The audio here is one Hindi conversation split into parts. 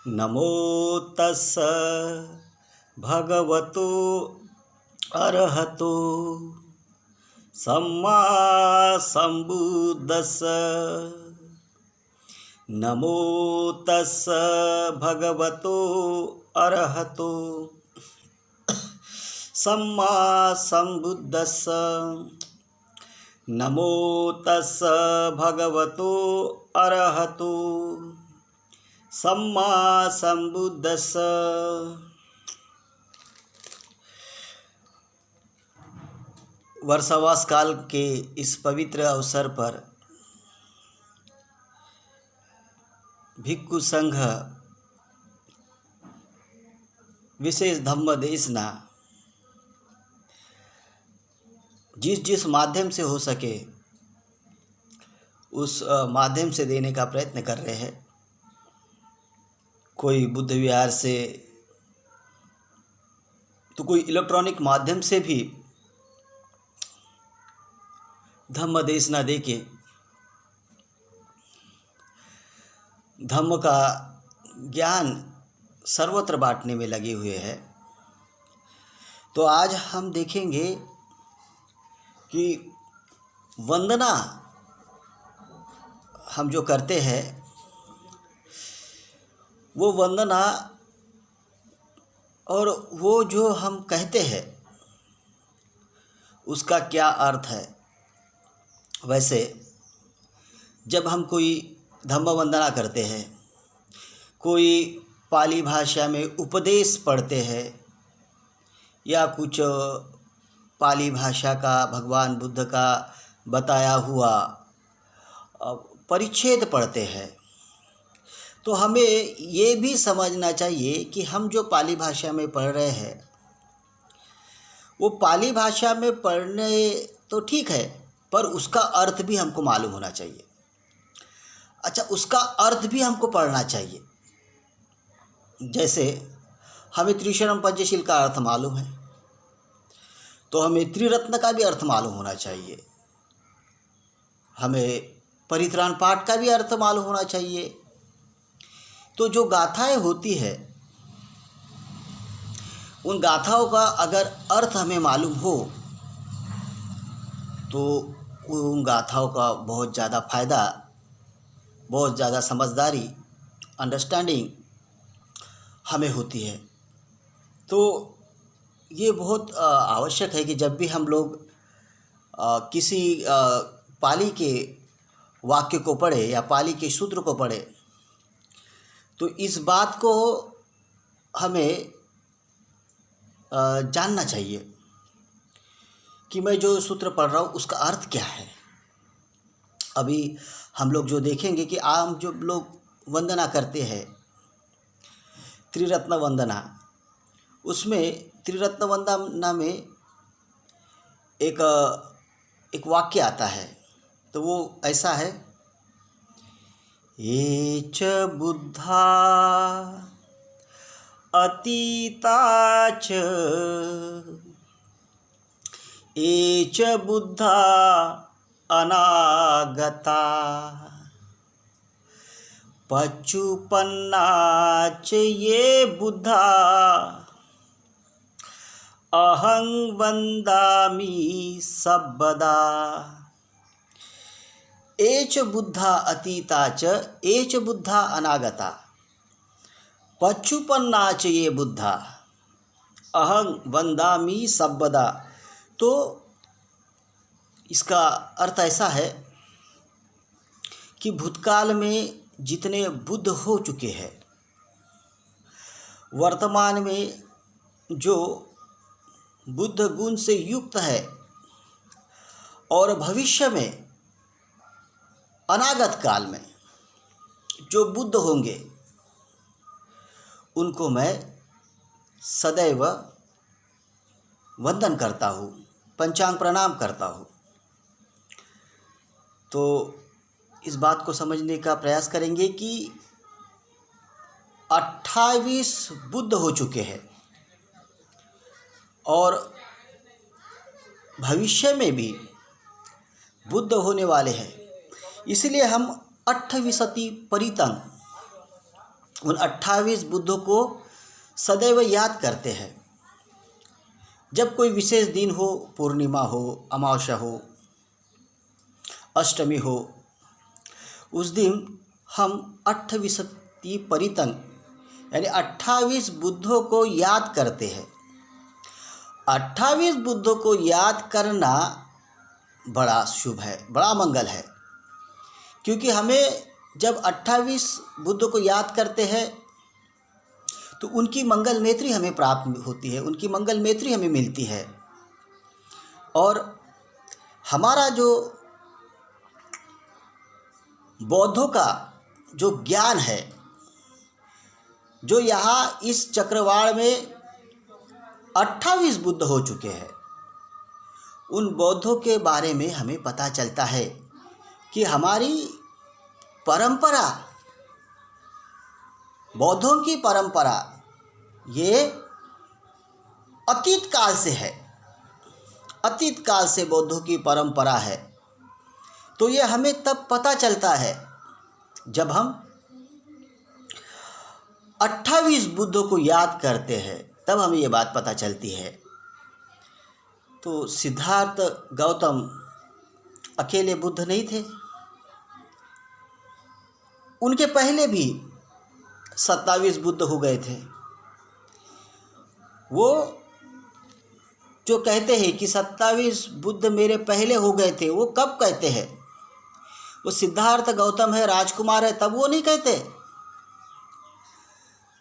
नमो तस्स भगवतो अरहतो सम्मा सम्बुद्दस्स। नमो तस्स भगवतो अरहतो सम्मा सम्बुद्दस्स। नमो तस्स भगवतो अरहतो सम्मा सम्बुद्दस्स। वर्षावास काल के इस पवित्र अवसर पर भिक्खु संघ विशेष धम्म देशना जिस माध्यम से हो सके उस माध्यम से देने का प्रयत्न कर रहे हैं। कोई बुद्ध विहार से तो कोई इलेक्ट्रॉनिक माध्यम से भी धम्म देशना दे के धम्म का ज्ञान सर्वत्र बांटने में लगे हुए हैं। तो आज हम देखेंगे कि वंदना हम जो करते हैं वो वंदना और वो जो हम कहते हैं उसका क्या अर्थ है। वैसे जब हम कोई धम्म वंदना करते हैं, कोई पाली भाषा में उपदेश पढ़ते हैं या कुछ पाली भाषा का भगवान बुद्ध का बताया हुआ परिच्छेद पढ़ते हैं, तो हमें ये भी समझना चाहिए कि हम जो पाली भाषा में पढ़ रहे हैं वो पाली भाषा में पढ़ने तो ठीक है, पर उसका अर्थ भी हमको मालूम होना चाहिए। अच्छा, उसका अर्थ भी हमको पढ़ना चाहिए। जैसे हमें त्रिशरम पंचशील का अर्थ मालूम है तो हमें त्रिरत्न का भी अर्थ मालूम होना चाहिए। हमें परित्राण पाठ का भी अर्थ मालूम होना चाहिए। तो जो गाथाएं होती है उन गाथाओं का अगर अर्थ हमें मालूम हो तो उन गाथाओं का बहुत ज़्यादा फ़ायदा, बहुत ज़्यादा समझदारी, अंडरस्टैंडिंग हमें होती है। तो ये बहुत आवश्यक है कि जब भी हम लोग किसी पाली के वाक्य को पढ़े या पाली के सूत्र को पढ़े तो इस बात को हमें जानना चाहिए कि मैं जो सूत्र पढ़ रहा हूँ उसका अर्थ क्या है। अभी हम लोग जो देखेंगे कि आम जो लोग वंदना करते हैं त्रिरत्न वंदना, उसमें त्रिरत्न वंदना में एक वाक्य आता है। तो वो ऐसा है, ये च बुद्धा अतीता च, ये च बुद्धा अनागता, पच्चुपन्ना च ये बुद्धा अहं वन्दामि सर्वदा। एच बुद्धा अतीता च एच बुद्धा अनागता, पच्चुपन्ना च ये बुद्धा अहं वन्दामि सर्वदा। तो इसका अर्थ ऐसा है कि भूतकाल में जितने बुद्ध हो चुके हैं, वर्तमान में जो बुद्ध गुण से युक्त है और भविष्य में अनागत काल में जो बुद्ध होंगे उनको मैं सदैव वंदन करता हूँ, पंचांग प्रणाम करता हूँ। तो इस बात को समझने का प्रयास करेंगे कि 28 बुद्ध हो चुके हैं और भविष्य में भी बुद्ध होने वाले हैं। इसलिए हम 28 परितंग उन 28 बुद्धों को सदैव याद करते हैं। जब कोई विशेष दिन हो, पूर्णिमा हो, अमावस्या हो, अष्टमी हो, उस दिन हम 28 परितंग यानी 28 बुद्धों को याद करते हैं। 28 बुद्धों को याद करना बड़ा शुभ है, बड़ा मंगल है, क्योंकि हमें जब 28 बुद्धों को याद करते हैं तो उनकी मंगल मैत्री हमें प्राप्त होती है, उनकी मंगल मैत्री हमें मिलती है। और हमारा जो बौद्धों का जो ज्ञान है, जो यहाँ इस चक्रवाड़ में 28 बुद्ध हो चुके हैं, उन बौद्धों के बारे में हमें पता चलता है कि हमारी परंपरा, बौद्धों की परंपरा ये अतीत काल से है, अतीत काल से बौद्धों की परंपरा है। तो ये हमें तब पता चलता है जब हम 28 बुद्धों को याद करते हैं, तब हमें ये बात पता चलती है। तो सिद्धार्थ गौतम अकेले बुद्ध नहीं थे, उनके पहले भी 27 बुद्ध हो गए थे। वो जो कहते हैं कि 27 बुद्ध मेरे पहले हो गए थे, वो कब कहते हैं? वो सिद्धार्थ गौतम है, राजकुमार है, तब वो नहीं कहते।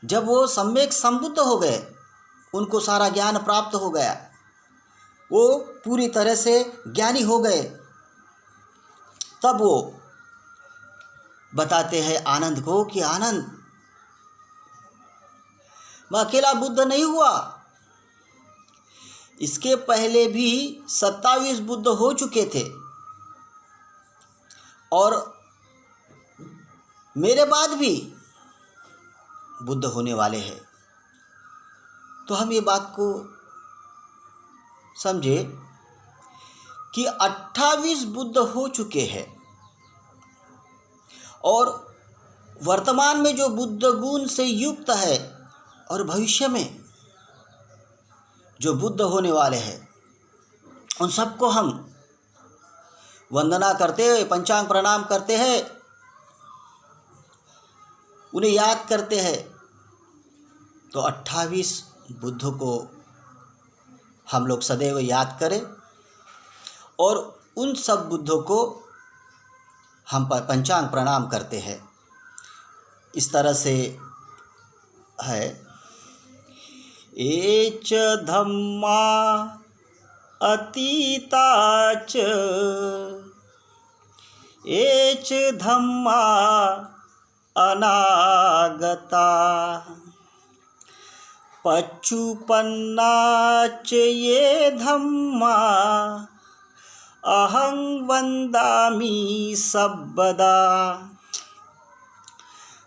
जब वो सम्यक संबुद्ध हो गए, उनको सारा ज्ञान प्राप्त हो गया, वो पूरी तरह से ज्ञानी हो गए, तब वो बताते हैं आनंद को कि आनंद, मैं अकेला बुद्ध नहीं हुआ, इसके पहले भी 27 बुद्ध हो चुके थे और मेरे बाद भी बुद्ध होने वाले हैं। तो हम ये बात को समझे कि 28 बुद्ध हो चुके हैं और वर्तमान में जो बुद्ध गुण से युक्त है और भविष्य में जो बुद्ध होने वाले हैं, उन सबको हम वंदना करते हैं, पंचांग प्रणाम करते हैं, उन्हें याद करते हैं। तो 28 बुद्धों को हम लोग सदैव याद करें और उन सब बुद्धों को हम पंचांग प्रणाम करते हैं। इस तरह से है, एच धम्मा अतीताच एच धम्मा अनागता पच्चुपन्नाच ये धम्मा अहं वंदामि सर्वदा।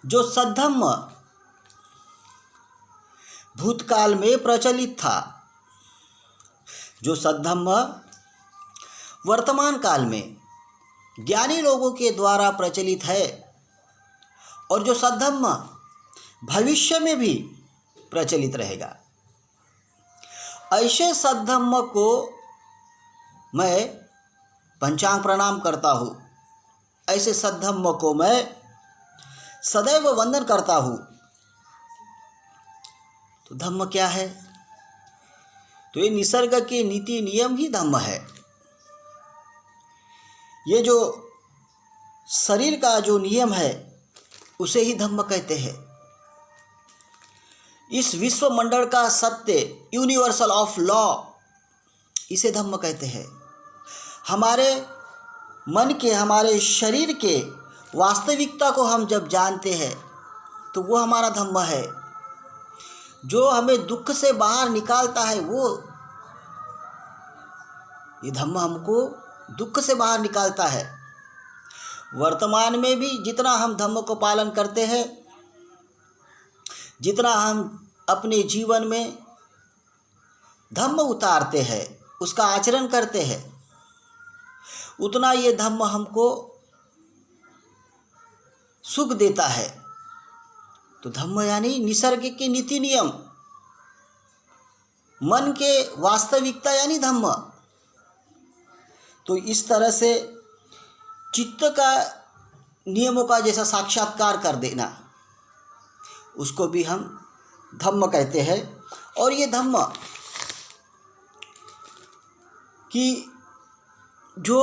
जो सद्धम्म भूतकाल में प्रचलित था, जो सद्धम्म वर्तमान काल में ज्ञानी लोगों के द्वारा प्रचलित है और जो सद्धम्म भविष्य में भी प्रचलित रहेगा, ऐसे सद्धम्म को मैं पंचांग प्रणाम करता हूँ, ऐसे सद्धम्म को मैं सदैव वंदन करता हूँ। तो धम्म क्या है? तो ये निसर्ग के नीति नियम ही धम्म है। ये जो शरीर का जो नियम है उसे ही धम्म कहते हैं। इस विश्व मंडल का सत्य, यूनिवर्सल ऑफ लॉ, इसे धम्म कहते हैं। हमारे मन के, हमारे शरीर के वास्तविकता को हम जब जानते हैं तो वो हमारा धम्म है। जो हमें दुख से बाहर निकालता है, वो ये धम्म हमको दुख से बाहर निकालता है। वर्तमान में भी जितना हम धम्म को पालन करते हैं, जितना हम अपने जीवन में धम्म उतारते हैं, उसका आचरण करते हैं, उतना ये धम्म हमको सुख देता है। तो धम्म यानी निसर्ग के नीति नियम, मन के वास्तविकता यानी धम्म। तो इस तरह से चित्त का नियमों का जैसा साक्षात्कार कर देना, उसको भी हम धम्म कहते हैं। और ये धम्म कि जो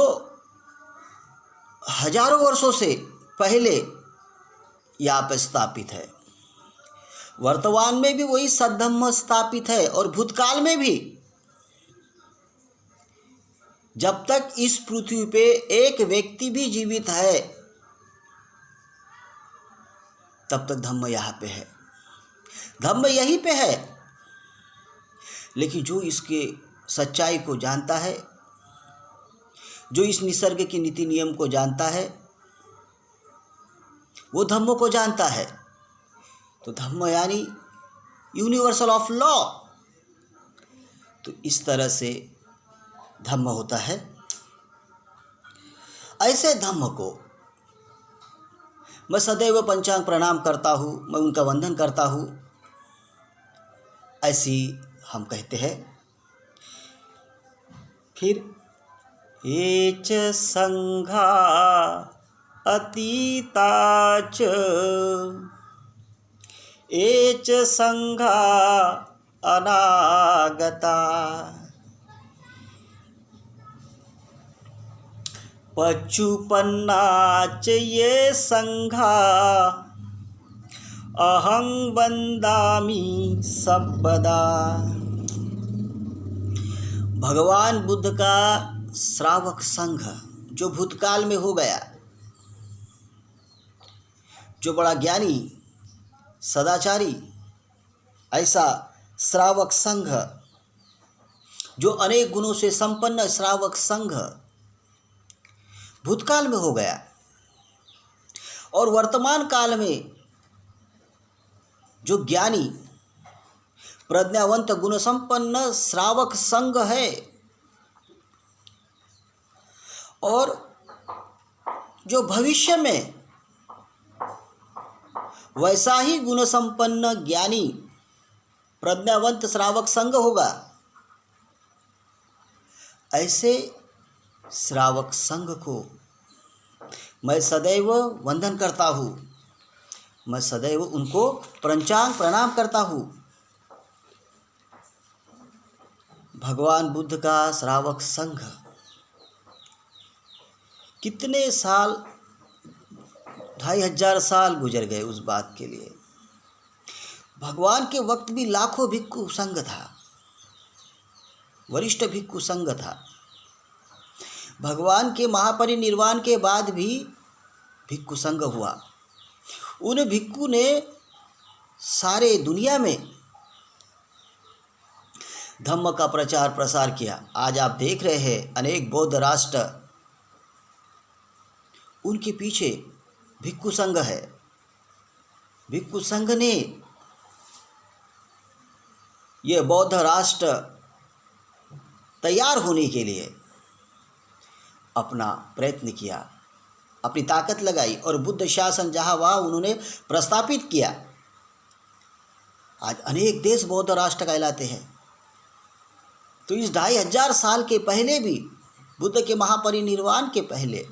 हजारों वर्षों से पहले यहाँ पर स्थापित है, वर्तमान में भी वही सद्धम्म स्थापित है, और भूतकाल में भी जब तक इस पृथ्वी पे एक व्यक्ति भी जीवित है तब तक धम्म यहाँ पे है, धम्म यहीं पे है। लेकिन जो इसके सच्चाई को जानता है, जो इस निसर्ग के नीति नियम को जानता है, वो धम्म को जानता है। तो धम्म यानी यूनिवर्सल ऑफ लॉ। तो इस तरह से धम्म होता है। ऐसे धम्म को मैं सदैव पंचांग प्रणाम करता हूँ, मैं उनका वंदन करता हूँ, ऐसी हम कहते हैं। फिर ये च संघा अतीता च, ये च संघा अनागता, पच्युपन्ना च ये संघा, अहं वन्दामि सर्वदा। भगवान बुद्ध का श्रावक संघ जो भूतकाल में हो गया, जो बड़ा ज्ञानी सदाचारी, ऐसा श्रावक संघ, जो अनेक गुणों से संपन्न श्रावक संघ भूतकाल में हो गया, और वर्तमान काल में जो ज्ञानी प्रज्ञावंत गुण संपन्न श्रावक संघ है, और जो भविष्य में वैसा ही गुण संपन्न ज्ञानी प्रज्ञावंत श्रावक संघ होगा, ऐसे श्रावक संघ को मैं सदैव वंदन करता हूँ, मैं सदैव उनको पंचांग प्रणाम करता हूँ। भगवान बुद्ध का श्रावक संघ कितने साल, 2500 साल गुजर गए उस बात के लिए। भगवान के वक्त भी लाखों भिक्खु संघ था, वरिष्ठ भिक्खु संघ था। भगवान के महापरिनिर्वाण के बाद भी भिक्खु संघ हुआ। उन भिक्खु ने सारे दुनिया में धम्म का प्रचार प्रसार किया। आज आप देख रहे हैं अनेक बौद्ध राष्ट्र, उनके पीछे भिक्खु संघ है। भिक्खु संघ ने ये बौद्ध राष्ट्र तैयार होने के लिए अपना प्रयत्न किया, अपनी ताकत लगाई, और बुद्ध शासन जहाँ वहाँ उन्होंने प्रस्थापित किया। आज अनेक देश बौद्ध राष्ट्र कहलाते हैं। तो इस 2500 साल के पहले भी, बुद्ध के महापरिनिर्वाण के पहले,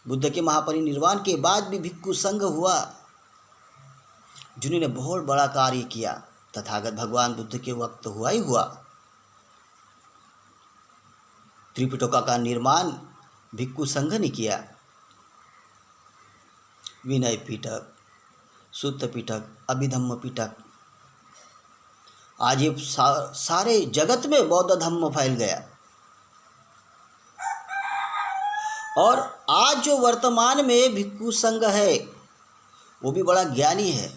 बुद्ध के महापरिनिर्वाण के बाद भी भिक्खु संघ हुआ, जिन्होंने बहुत बड़ा कार्य किया। तथागत भगवान बुद्ध के वक्त हुआ ही हुआ। त्रिपिटका का निर्माण भिक्खु संघ ने किया। विनय पिटक, सुत्त पिटक, अभिधम्म पिटक, आज ये सारे जगत में बौद्ध धम्म फैल गया। और आज जो वर्तमान में भिक्खु संघ है, वो भी बड़ा ज्ञानी है,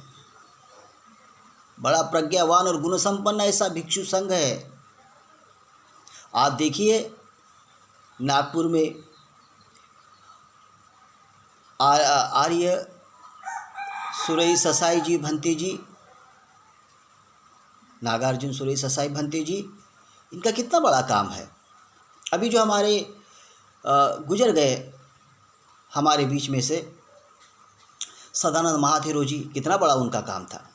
बड़ा प्रज्ञावान और गुण संपन्न ऐसा भिक्षु संघ है। आप देखिए नागपुर में आर्य सुरई ससाई जी भंते जी, नागार्जुन सुरई ससाई भंते जी, इनका कितना बड़ा काम है। अभी जो हमारे गुजर गए हमारे बीच में से सदानंद महाथेरो जी, कितना बड़ा उनका काम था।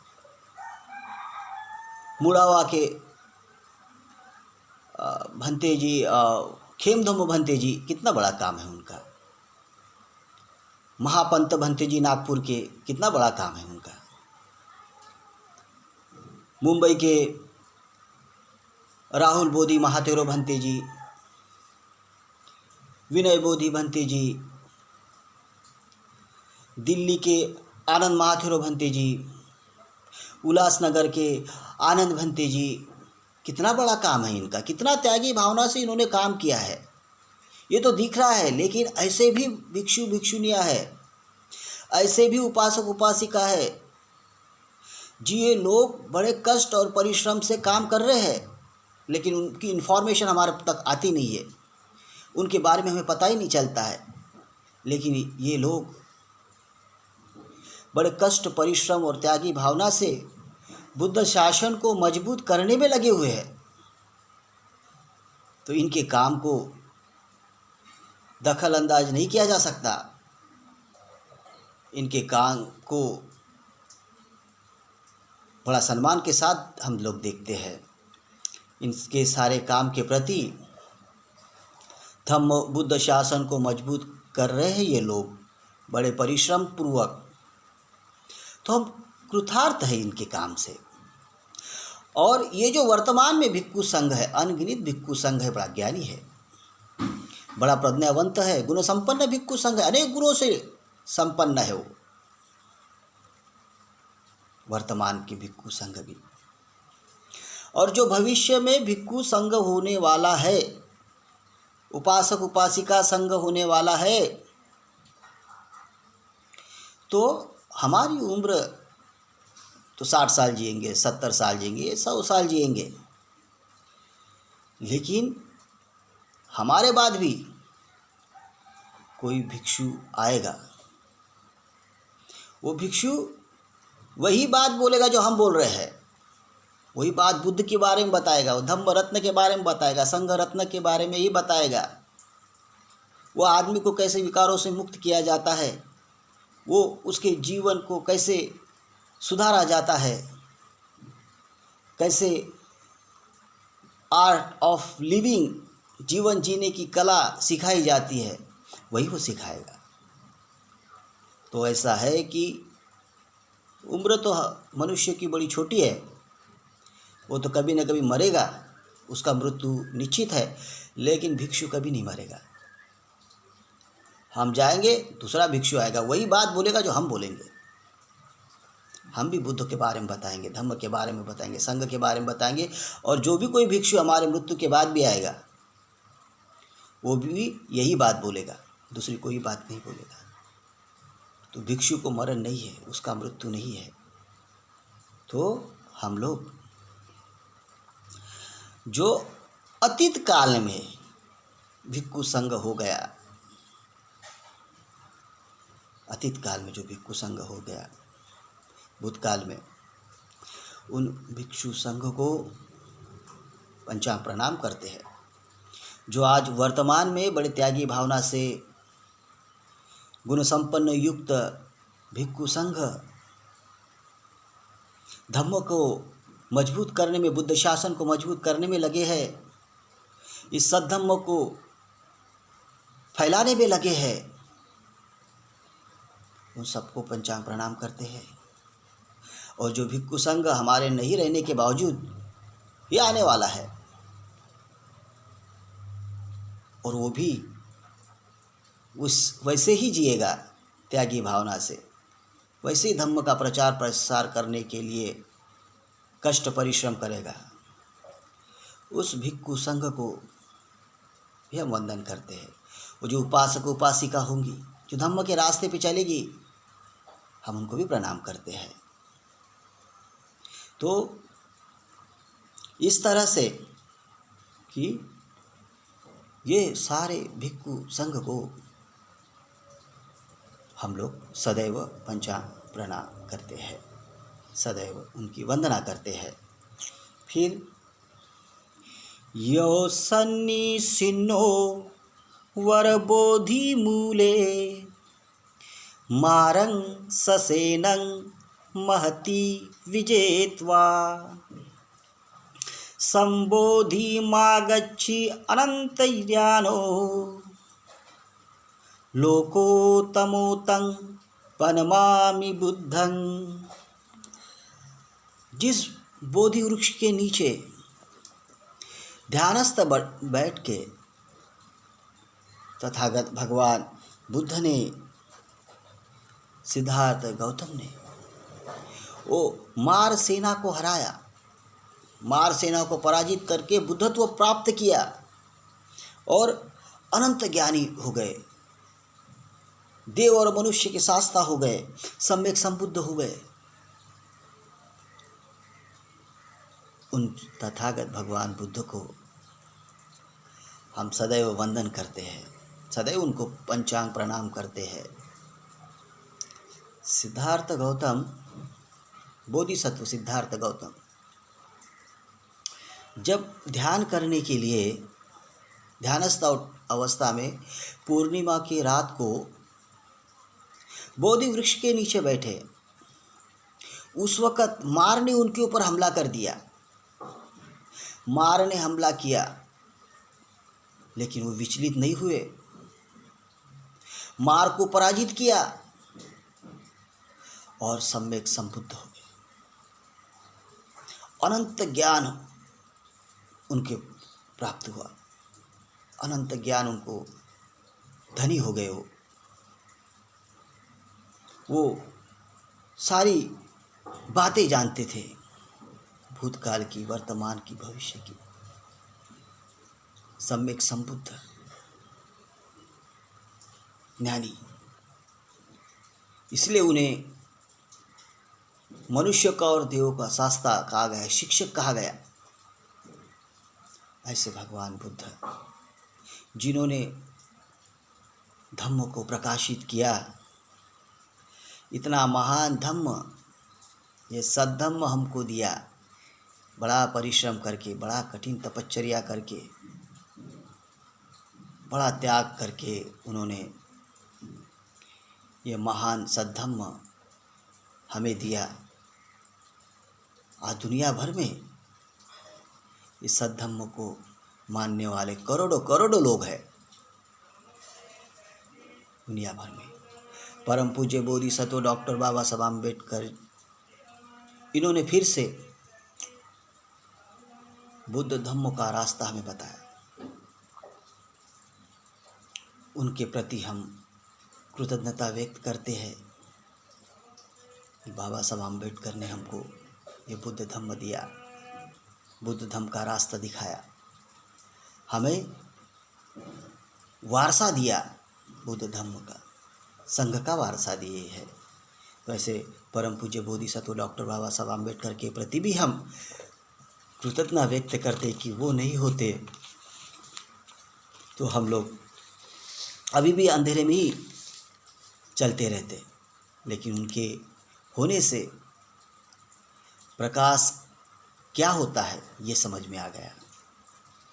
मुड़ावा के भंते जी, खेमधम भंते जी, कितना बड़ा काम है उनका। महापंत भंते जी नागपुर के, कितना बड़ा काम है उनका। मुंबई के राहुल बोधी महाथेरो भंते जी, विनय बोधी भंते जी, दिल्ली के आनंद महाथेरो भंते जी, उल्लासनगर के आनंद भंते जी, कितना बड़ा काम है इनका, कितना त्यागी भावना से इन्होंने काम किया है, ये तो दिख रहा है। लेकिन ऐसे भी भिक्षु भिक्षुनियाँ है, ऐसे भी उपासक उपासिका है जी, ये लोग बड़े कष्ट और परिश्रम से काम कर रहे हैं, लेकिन उनकी इन्फॉर्मेशन हमारे तक आती नहीं है, उनके बारे में हमें पता ही नहीं चलता है। लेकिन ये लोग बड़े कष्ट परिश्रम और त्यागी भावना से बुद्ध शासन को मजबूत करने में लगे हुए हैं। तो इनके काम को दखल अंदाज नहीं किया जा सकता, इनके काम को बड़ा सम्मान के साथ हम लोग देखते हैं। इनके सारे काम के प्रति धम्म बुद्ध शासन को मजबूत कर रहे हैं ये लोग बड़े परिश्रम पूर्वक। तो हम कृतार्थ है इनके काम से। और ये जो वर्तमान में भिक्षु संघ है, अनगिनत भिक्षु संघ है, बड़ा ज्ञानी है, बड़ा प्रज्ञावंत है, गुण संपन्न भिक्षु संघ है, अनेक गुणों से संपन्न है वो वर्तमान के भिक्षु संघ भी। और जो भविष्य में भिक्षु संघ होने वाला है, उपासक उपासिका संघ होने वाला है, तो हमारी उम्र तो 60 साल जिएंगे, 70 साल जिएंगे, 100 साल जिएंगे, लेकिन हमारे बाद भी कोई भिक्षु आएगा। वो भिक्षु वही बात बोलेगा जो हम बोल रहे हैं, वही बात बुद्ध के बारे में बताएगा, वो धम्म रत्न के बारे में बताएगा, संघ रत्न के बारे में ही बताएगा। वो आदमी को कैसे विकारों से मुक्त किया जाता है, वो उसके जीवन को कैसे सुधारा जाता है, कैसे आर्ट ऑफ लिविंग, जीवन जीने की कला सिखाई जाती है, वही वो सिखाएगा। तो ऐसा है कि उम्र तो मनुष्य की बड़ी छोटी है, वो तो कभी न कभी मरेगा, उसका मृत्यु निश्चित है, लेकिन भिक्षु कभी नहीं मरेगा। हम जाएंगे, दूसरा भिक्षु आएगा, वही बात बोलेगा जो हम बोलेंगे। हम भी बुद्ध के बारे में बताएंगे, धम्म के बारे में बताएंगे, संघ के बारे में बताएंगे, और जो भी कोई भिक्षु हमारे मृत्यु के बाद भी आएगा, वो भी यही बात बोलेगा, दूसरी कोई बात नहीं बोलेगा। तो भिक्षु को मरण नहीं है, उसका मृत्यु नहीं है। तो हम लोग जो अतीत काल में भिक्षु संघ हो गया, अतीत काल में जो भिक्षु संघ हो गया भूतकाल में, उन भिक्षु संघ को पंचांग प्रणाम करते हैं। जो आज वर्तमान में बड़े त्यागी भावना से गुण संपन्न युक्त भिक्षु संघ धम्म को मजबूत करने में, बुद्ध शासन को मजबूत करने में लगे हैं, इस सद्धम्म को फैलाने में लगे हैं, उन सबको पंचांग प्रणाम करते हैं। और जो भिक्षु संघ हमारे नहीं रहने के बावजूद ये आने वाला है, और वो भी उस वैसे ही जिएगा त्यागी भावना से, वैसे ही धम्म का प्रचार प्रसार करने के लिए कष्ट परिश्रम करेगा। उस भिक्षु संघ को भी हम वंदन करते हैं। वो जो उपासक उपासिका होंगी, जो धम्म के रास्ते पे चलेगी, हम उनको भी प्रणाम करते हैं। तो इस तरह से कि ये सारे भिक्षु संघ को हम लोग सदैव पंचांग प्रणाम करते हैं, सदैव उनकी वंदना करते हैं। फिर यो सन्निसिन्नो वरबोधि मूले मारं ससेनं महती विजेत्वा संबोधिमागच्छि अनन्तर्यानो लोकोत्तमोतं पनमामि बुद्धं। जिस बोधि वृक्ष के नीचे ध्यानस्थ बैठ के तथागत भगवान बुद्ध ने, सिद्धार्थ गौतम ने वो मार सेना को हराया, मार सेना को पराजित करके बुद्धत्व प्राप्त किया और अनंत ज्ञानी हो गए, देव और मनुष्य के शास्ता हो गए, सम्यक संबुद्ध हो गए। उन तथागत भगवान बुद्ध को हम सदैव वंदन करते हैं, सदैव उनको पंचांग प्रणाम करते हैं। सिद्धार्थ गौतम, बोधिसत्व सिद्धार्थ गौतम जब ध्यान करने के लिए ध्यानस्थ अवस्था में पूर्णिमा की रात को बोधि वृक्ष के नीचे बैठे, उस वक़्त मार ने उनके ऊपर हमला कर दिया। मार ने हमला किया लेकिन वो विचलित नहीं हुए, मार को पराजित किया और सम्यक संबुद्ध हो गए। अनंत ज्ञान उनके प्राप्त हुआ, अनंत ज्ञान उनको धनी हो गए। वो सारी बातें जानते थे, भूतकाल की, वर्तमान की, भविष्य की, सम्यक संबुद्ध ज्ञानी। इसलिए उन्हें मनुष्य का और देवों का शास्ता कहा गया, शिक्षक कहा गया। ऐसे भगवान बुद्ध जिन्होंने धम्म को प्रकाशित किया, इतना महान धम्म, ये सद्धम्म हमको दिया, बड़ा परिश्रम करके, बड़ा कठिन तपश्चर्या करके, बड़ा त्याग करके उन्होंने ये महान सद्धम्म हमें दिया। आज दुनिया भर में इस सद्धम्म को मानने वाले करोड़ों करोड़ों लोग हैं दुनिया भर में। परम पूज्य बोधिसत्व डॉक्टर बाबा साहब आम्बेडकर, इन्होंने फिर से बुद्ध धम्म का रास्ता हमें बताया। उनके प्रति हम कृतज्ञता व्यक्त करते हैं कि बाबा साहब आम्बेडकर ने हमको ये बुद्ध धम्म दिया, बुद्ध धम्म का रास्ता दिखाया, हमें वारसा दिया, बुद्ध धम्म का, संघ का वारसा दिए है। वैसे परम पूज्य बोधिसत्व डॉक्टर बाबा साहब आम्बेडकर के प्रति भी हम कृतज्ञता व्यक्त करते कि वो नहीं होते तो हम लोग अभी भी अंधेरे में ही चलते रहते, लेकिन उनके होने से प्रकाश क्या होता है ये समझ में आ गया।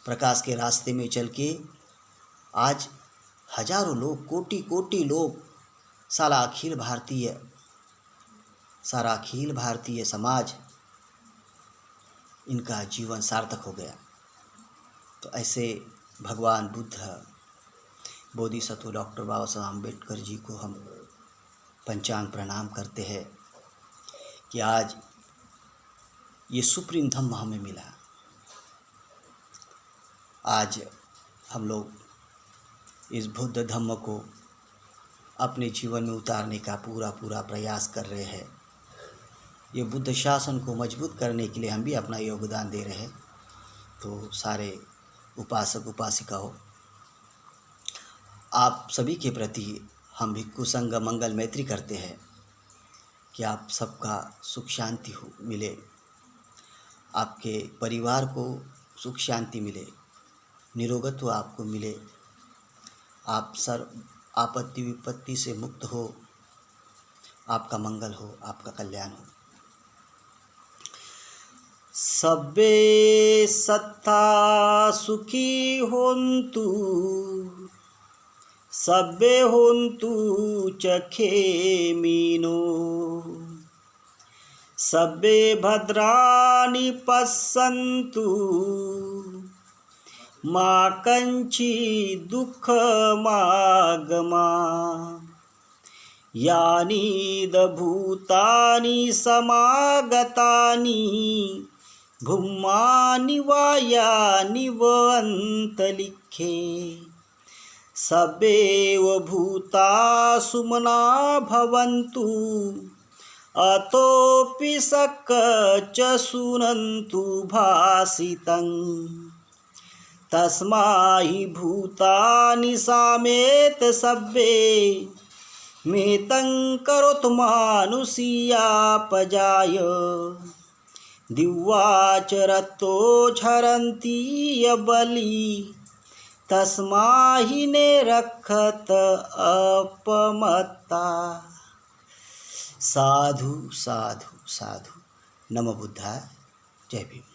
प्रकाश के रास्ते में चल के आज हजारों लोग, कोटि कोटि लोग, सारा अखिल भारतीय समाज, इनका जीवन सार्थक हो गया। तो ऐसे भगवान बुद्ध, बोधिसत्व डॉक्टर बाबा साहब आम्बेडकर जी को हम पंचांग प्रणाम करते हैं कि आज ये सुप्रीम धम्म हमें मिला। आज हम लोग इस बुद्ध धम्म को अपने जीवन में उतारने का पूरा प्रयास कर रहे हैं। ये बुद्ध शासन को मजबूत करने के लिए हम भी अपना योगदान दे रहे हैं। तो सारे उपासक उपासिकाओं, आप सभी के प्रति हम भिक्खु संघ मंगल मैत्री करते हैं कि आप सबका सुख शांति हो मिले, आपके परिवार को सुख शांति मिले, निरोगत्व आपको मिले, आप सर्व आपत्ति विपत्ति से मुक्त हो, आपका मंगल हो, आपका कल्याण हो। सब्बे सत्ता सुखी होन्तु, सब्बे होन्तु च खेमिनो सब्बे भद्राणि पश्यन्तु मा कञ्चित् दुःखमागमा यानि भूतानि समागतानि भूमानि वा यानि व अन्तरिक्षे सब्बेव भूता सुमना भवन्तु अतोऽपि च शृण्वन्तु भाषितं तस्मै भूतानि सामेत सब्बे मेतं करोतु मानुषीयापजाय दिव्वाचरतो झरन्ति यबली तस्मै ने रक्षत अपमत्ता। साधु साधु साधु। नमो बुद्धाय। जय भीम।